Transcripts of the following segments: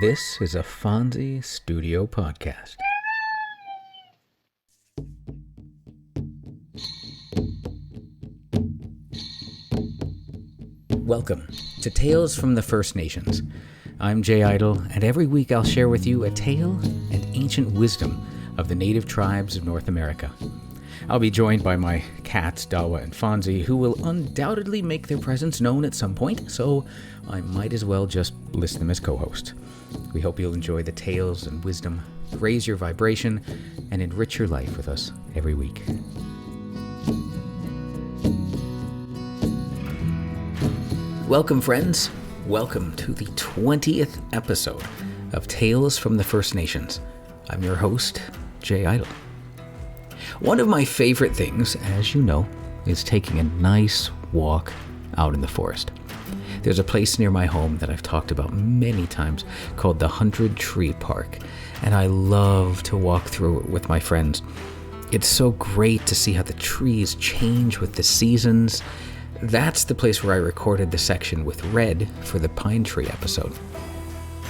This is a Fonzie Studio podcast. Welcome to Tales from the First Nations. I'm Jay Idle, and every week I'll share with you a tale and ancient wisdom of the native tribes of North America. I'll be joined by my cats, Dawa and Fonzie, who will undoubtedly make their presence known at some point, so I might as well just list them as co-hosts. We hope you'll enjoy the tales and wisdom, raise your vibration, and enrich your life with us every week. Welcome, friends. Welcome to the 20th episode of Tales from the First Nations. I'm your host, Jay Idle. One of my favorite things, as you know, is taking a nice walk out in the forest. There's a place near my home that I've talked about many times called the 100 Tree Park, and I love to walk through it with my friends. It's so great to see how the trees change with the seasons. That's the place where I recorded the section with Red for the Pine Tree episode.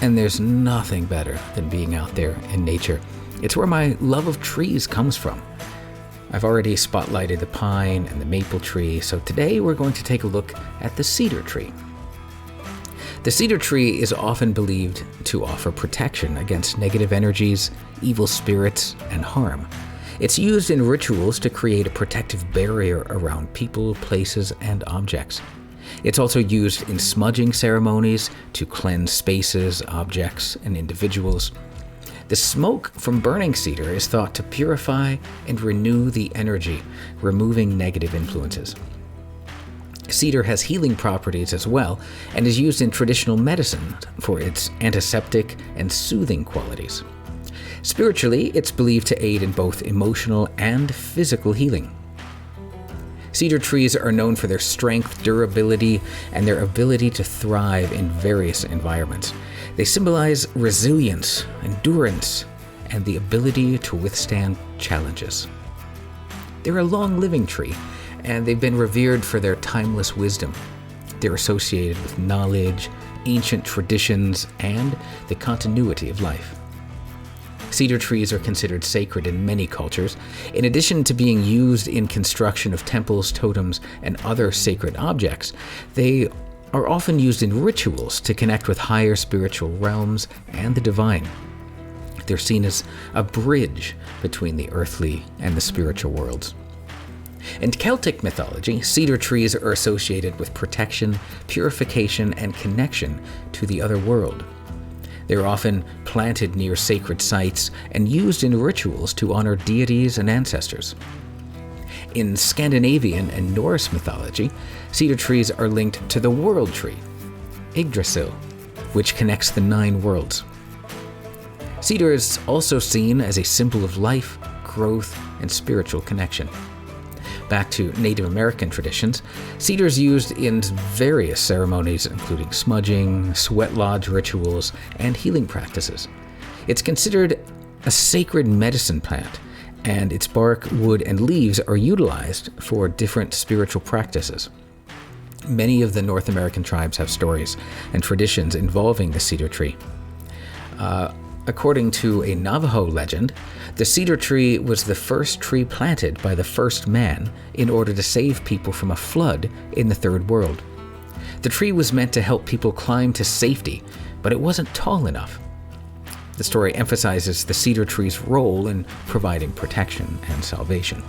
And there's nothing better than being out there in nature. It's where my love of trees comes from. I've already spotlighted the pine and the maple tree, so today we're going to take a look at the cedar tree. The cedar tree is often believed to offer protection against negative energies, evil spirits, and harm. It's used in rituals to create a protective barrier around people, places, and objects. It's also used in smudging ceremonies to cleanse spaces, objects, and individuals. The smoke from burning cedar is thought to purify and renew the energy, removing negative influences. Cedar has healing properties as well, and is used in traditional medicine for its antiseptic and soothing qualities. Spiritually, it's believed to aid in both emotional and physical healing. Cedar trees are known for their strength, durability, and their ability to thrive in various environments. They symbolize resilience, endurance, and the ability to withstand challenges. They're a long-living tree, and they've been revered for their timeless wisdom. They're associated with knowledge, ancient traditions, and the continuity of life. Cedar trees are considered sacred in many cultures. In addition to being used in construction of temples, totems, and other sacred objects, they are often used in rituals to connect with higher spiritual realms and the divine. They're seen as a bridge between the earthly and the spiritual worlds. In Celtic mythology, cedar trees are associated with protection, purification, and connection to the other world. They're often planted near sacred sites and used in rituals to honor deities and ancestors. In Scandinavian and Norse mythology, cedar trees are linked to the world tree, Yggdrasil, which connects the 9 worlds. Cedar is also seen as a symbol of life, growth, and spiritual connection. Back to Native American traditions, cedar is used in various ceremonies, including smudging, sweat lodge rituals, and healing practices. It's considered a sacred medicine plant, and its bark, wood, and leaves are utilized for different spiritual practices. Many of the North American tribes have stories and traditions involving the cedar tree. According to a Navajo legend, the cedar tree was the first tree planted by the first man in order to save people from a flood in the Third World. The tree was meant to help people climb to safety, but it wasn't tall enough. The story emphasizes the cedar tree's role in providing protection and salvation.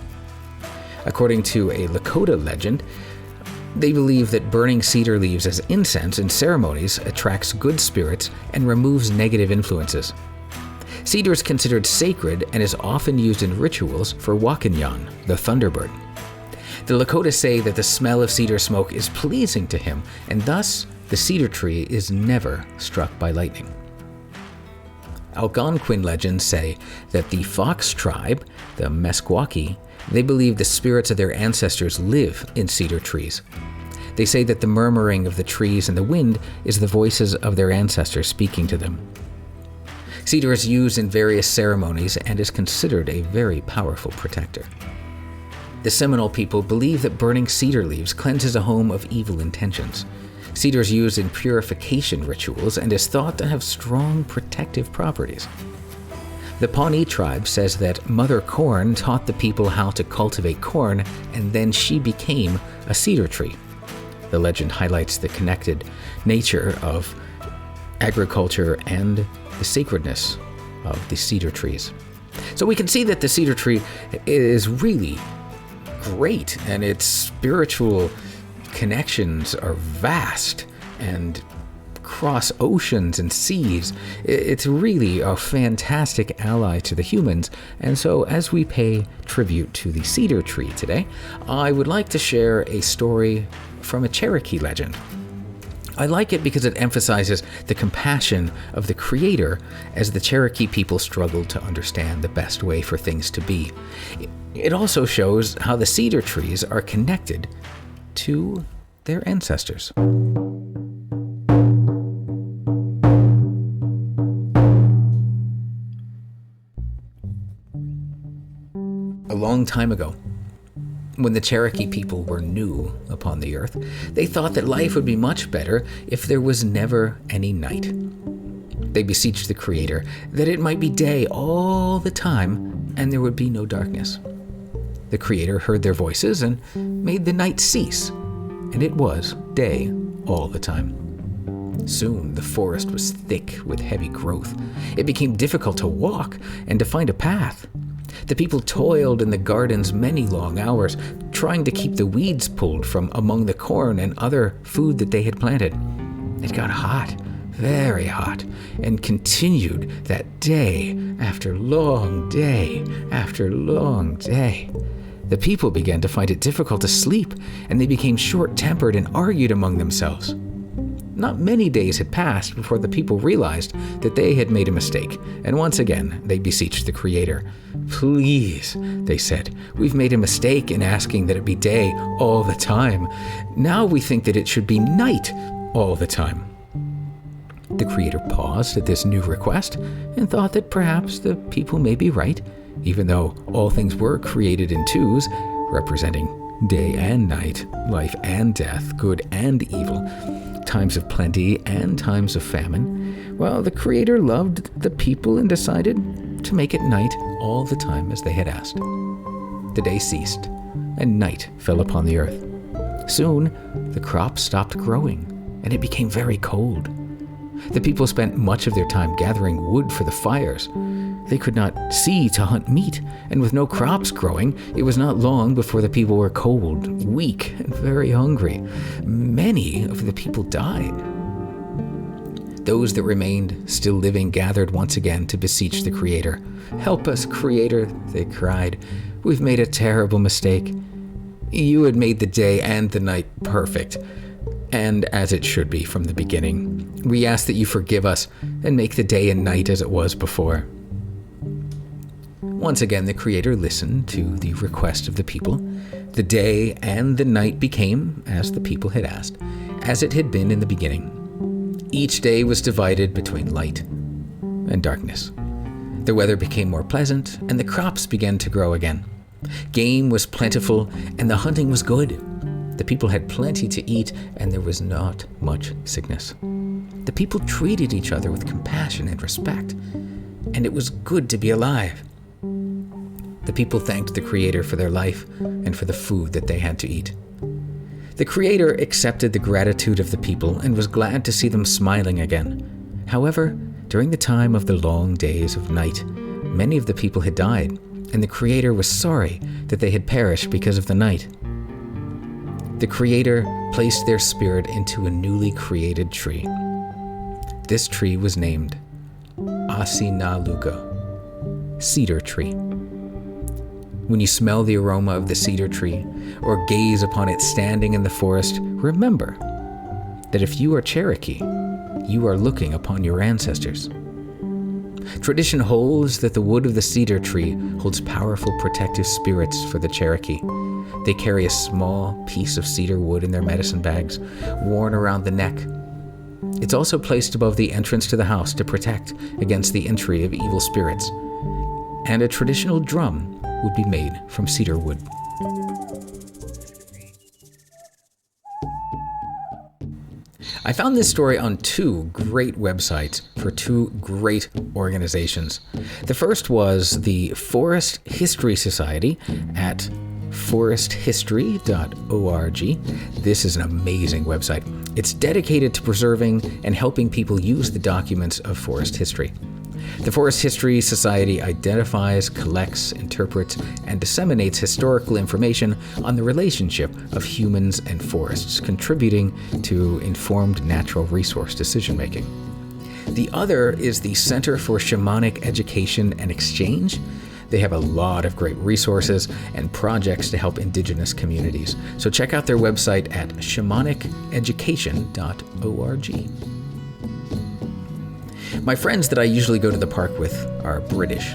According to a Lakota legend, they believe that burning cedar leaves as incense in ceremonies attracts good spirits and removes negative influences. Cedar is considered sacred and is often used in rituals for Wakinyan, the thunderbird. The Lakota say that the smell of cedar smoke is pleasing to him, and thus the cedar tree is never struck by lightning. Algonquin legends say that the Fox tribe, the Meskwaki, they believe the spirits of their ancestors live in cedar trees. They say that the murmuring of the trees and the wind is the voices of their ancestors speaking to them. Cedar is used in various ceremonies and is considered a very powerful protector. The Seminole people believe that burning cedar leaves cleanses a home of evil intentions. Cedar is used in purification rituals and is thought to have strong protective properties. The Pawnee tribe says that Mother Corn taught the people how to cultivate corn, and then she became a cedar tree. The legend highlights the connected nature of agriculture and the sacredness of the cedar trees. So we can see that the cedar tree is really great, and its spiritual connections are vast and cross oceans and seas. It's really a fantastic ally to the humans. And so as we pay tribute to the cedar tree today, I would like to share a story from a Cherokee legend. I like it because it emphasizes the compassion of the Creator as the Cherokee people struggled to understand the best way for things to be. It also shows how the cedar trees are connected to their ancestors. A long time ago, when the Cherokee people were new upon the earth, they thought that life would be much better if there was never any night. They beseeched the Creator that it might be day all the time and there would be no darkness. The Creator heard their voices and made the night cease, and it was day all the time. Soon the forest was thick with heavy growth. It became difficult to walk and to find a path. The people toiled in the gardens many long hours, trying to keep the weeds pulled from among the corn and other food that they had planted. It got hot, very hot, and continued that day after long day after long day. The people began to find it difficult to sleep, and they became short-tempered and argued among themselves. Not many days had passed before the people realized that they had made a mistake, and once again they beseeched the Creator. "Please," they said, "we've made a mistake in asking that it be day all the time. Now we think that it should be night all the time." The Creator paused at this new request and thought that perhaps the people may be right, even though all things were created in twos, representing day and night, life and death, good and evil, times of plenty and times of famine. Well, the Creator loved the people and decided to make it night all the time as they had asked. The day ceased, and night fell upon the earth. Soon, the crops stopped growing, and it became very cold. The people spent much of their time gathering wood for the fires. They could not see to hunt meat, and with no crops growing, it was not long before the people were cold, weak, and very hungry. Many of the people died. Those that remained, still living, gathered once again to beseech the Creator. "Help us, Creator," they cried. "We've made a terrible mistake. You had made the day and the night perfect, and as it should be from the beginning. We ask that you forgive us and make the day and night as it was before." Once again, the Creator listened to the request of the people. The day and the night became, as the people had asked, as it had been in the beginning. Each day was divided between light and darkness. The weather became more pleasant, and the crops began to grow again. Game was plentiful, and the hunting was good. The people had plenty to eat, and there was not much sickness. The people treated each other with compassion and respect, and it was good to be alive. The people thanked the Creator for their life and for the food that they had to eat. The Creator accepted the gratitude of the people and was glad to see them smiling again. However, during the time of the long days of night, many of the people had died, and the Creator was sorry that they had perished because of the night. The Creator placed their spirit into a newly created tree. This tree was named Asinaluka, Cedar Tree. When you smell the aroma of the cedar tree or gaze upon it standing in the forest, remember that if you are Cherokee, you are looking upon your ancestors. Tradition holds that the wood of the cedar tree holds powerful protective spirits for the Cherokee. They carry a small piece of cedar wood in their medicine bags, worn around the neck. It's also placed above the entrance to the house to protect against the entry of evil spirits. And a traditional drum would be made from cedar wood. I found this story on two great websites for two great organizations. The first was the Forest History Society at foresthistory.org. This is an amazing website. It's dedicated to preserving and helping people use the documents of forest history. The Forest History Society identifies, collects, interprets, and disseminates historical information on the relationship of humans and forests, contributing to informed natural resource decision-making. The other is the Center for Shamanic Education and Exchange. They have a lot of great resources and projects to help Indigenous communities. So check out their website at shamaniceducation.org. My friends that I usually go to the park with are British.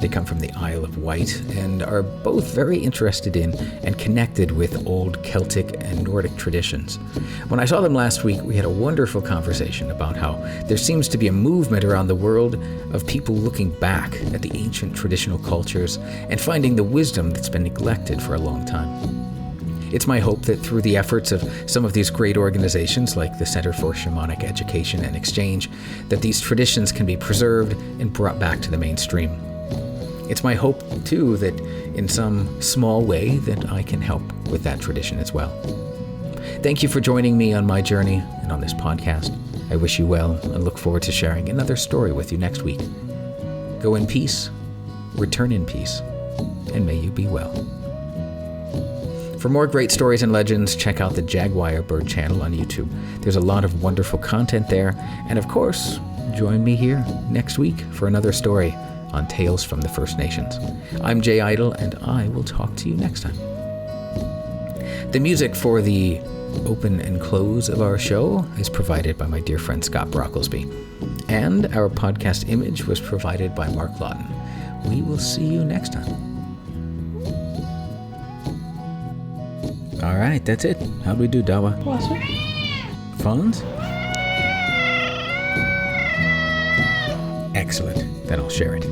They come from the Isle of Wight and are both very interested in and connected with old Celtic and Nordic traditions. When I saw them last week, we had a wonderful conversation about how there seems to be a movement around the world of people looking back at the ancient traditional cultures and finding the wisdom that's been neglected for a long time. It's my hope that through the efforts of some of these great organizations like the Center for Shamanic Education and Exchange, that these traditions can be preserved and brought back to the mainstream. It's my hope, too, that in some small way that I can help with that tradition as well. Thank you for joining me on my journey and on this podcast. I wish you well and look forward to sharing another story with you next week. Go in peace, return in peace, and may you be well. For more great stories and legends, check out the Jaguar Bird channel on YouTube. There's a lot of wonderful content there. And of course, join me here next week for another story on Tales from the First Nations. I'm Jay Idle, and I will talk to you next time. The music for the open and close of our show is provided by my dear friend Scott Brocklesby. And our podcast image was provided by Mark Lawton. We will see you next time. All right, that's it. How'd we do, Dawa? Awesome. Phones? Excellent. Then I'll share it.